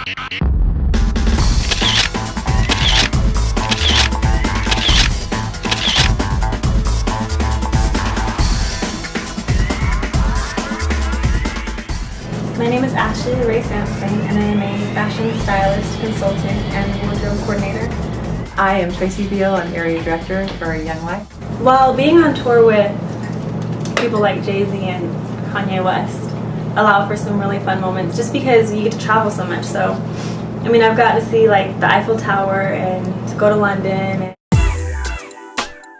My name is LaRae Sampson, and I am a fashion stylist, consultant, and wardrobe coordinator. I am Tracy Beal. I'm area director for Young Life. While being on tour with people like Jay-Z and Kanye West allow for some really fun moments, just because you get to travel so much. So, I mean, I've got to see like the Eiffel Tower and to go to London.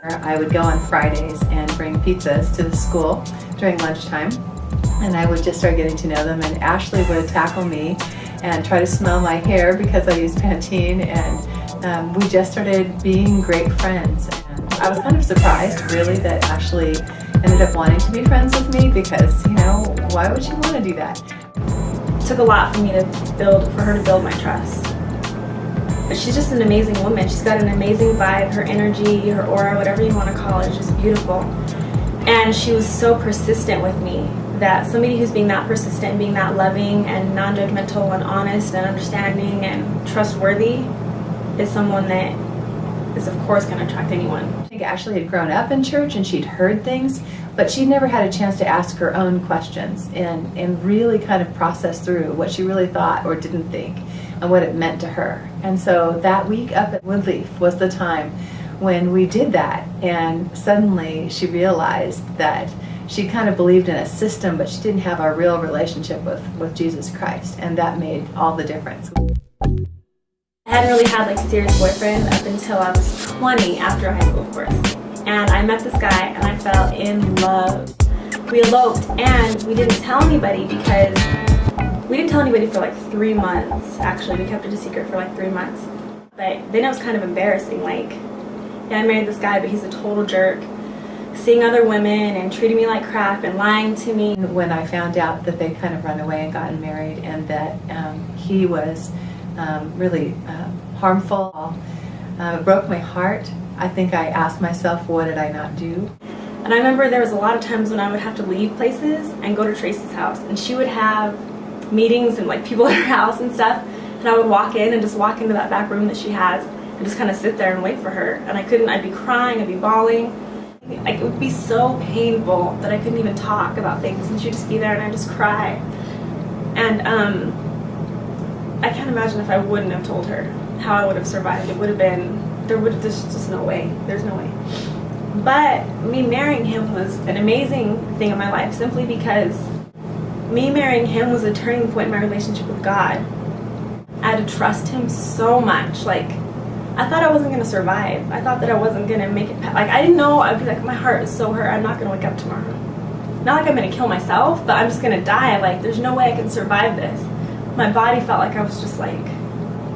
I would go on Fridays and bring pizzas to the school during lunchtime, and I would just start getting to know them, and Ashley would tackle me and try to smell my hair because I used Pantene, and we just started being great friends. And I was kind of surprised, really, that Ashley ended up wanting to be friends with me because, you know, why would she want to do that? It took a lot for her to build my trust. But she's just an amazing woman. She's got an amazing vibe. Her energy, her aura, whatever you want to call it, is just beautiful. And she was so persistent with me that somebody who's being that persistent and being that loving and non-judgmental and honest and understanding and trustworthy is someone that is, of course, going to attract anyone. I think Ashley had grown up in church and she'd heard things, but she never had a chance to ask her own questions and really kind of process through what she really thought or didn't think and what it meant to her. And so that week up at Woodleaf was the time when we did that, and suddenly she realized that she kind of believed in a system, but she didn't have a real relationship with Jesus Christ, and that made all the difference. I hadn't really had like a serious boyfriend up until I was 20, after high school, of course. And I met this guy and I fell in love. We eloped and we didn't tell anybody for like 3 months, actually. We kept it a secret for like 3 months. But then it was kind of embarrassing, like, yeah, I married this guy, but he's a total jerk. Seeing other women and treating me like crap and lying to me. When I found out that they kind of run away and gotten married, and that he was really harmful, it broke my heart. I think I asked myself, what did I not do? And I remember there was a lot of times when I would have to leave places and go to Tracy's house, and she would have meetings and like people at her house and stuff, and I would walk in and just walk into that back room that she has and just kind of sit there and wait for her. And I'd be crying, I'd be bawling. Like, it would be so painful that I couldn't even talk about things, and she'd just be there and I'd just cry. And I can't imagine if I wouldn't have told her how I would have survived. It would have been, there's just no way. There's no way. But me marrying him was an amazing thing in my life, simply because me marrying him was a turning point in my relationship with God. I had to trust him so much. Like, I thought I wasn't going to survive. I thought that I wasn't going to make it. Like, I didn't know. I'd be like, my heart is so hurt, I'm not going to wake up tomorrow. Not like I'm going to kill myself, but I'm just going to die. Like, there's no way I can survive this. My body felt like I was just like,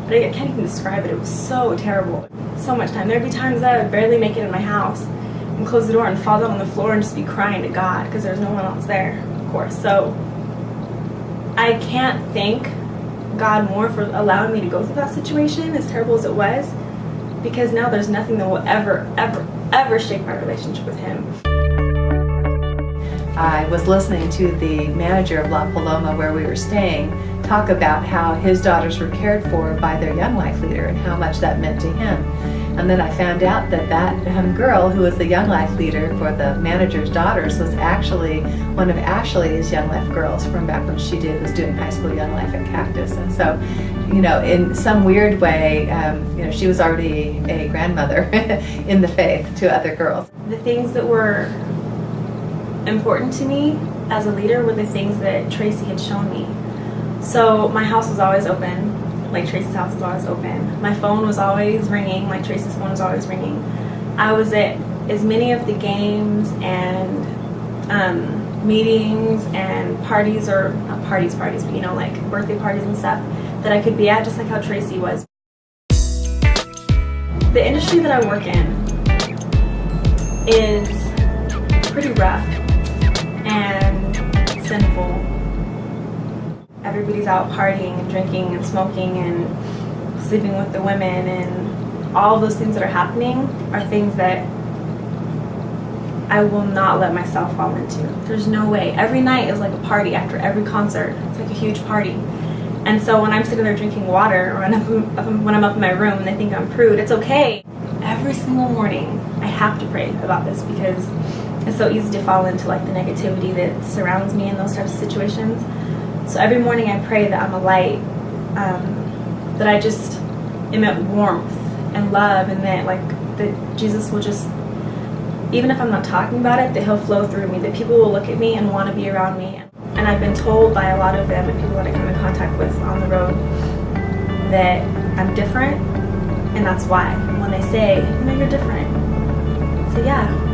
I can't even describe it. It was so terrible. So much time. There'd be times that I would barely make it in my house and close the door and fall down on the floor and just be crying to God because there's no one else there, of course. So I can't thank God more for allowing me to go through that situation, as terrible as it was, because now there's nothing that will ever shake my relationship with him. I was listening to the manager of La Paloma, where we were staying, talk about how his daughters were cared for by their Young Life leader and how much that meant to him. And then I found out that that girl who was the Young Life leader for the manager's daughters was actually one of Ashley's Young Life girls from back when she was doing high school Young Life at Cactus. And so, you know, in some weird way, you know, she was already a grandmother in the faith to other girls. The things that were important to me as a leader were the things that Tracy had shown me. So my house was always open, like Tracy's house was always open. My phone was always ringing, like Tracy's phone was always ringing. I was at as many of the games and meetings and parties, or not parties, but you know, like birthday parties and stuff that I could be at, just like how Tracy was. The industry that I work in is pretty rough and sinful. Everybody's out partying and drinking and smoking and sleeping with the women, and all of those things that are happening are things that I will not let myself fall into. There's no way. Every night is like a party after every concert. It's like a huge party. And so when I'm sitting there drinking water, or when I'm up in my room and they think I'm prude, it's okay. Every single morning, I have to pray about this because it's so easy to fall into like the negativity that surrounds me in those types of situations. So every morning I pray that I'm a light, that I just emit warmth and love, and that Jesus will just, even if I'm not talking about it, that he'll flow through me, that people will look at me and want to be around me. And I've been told by a lot of them and people that I come in contact with on the road that I'm different, and that's why. And when they say, you're different, I say, yeah,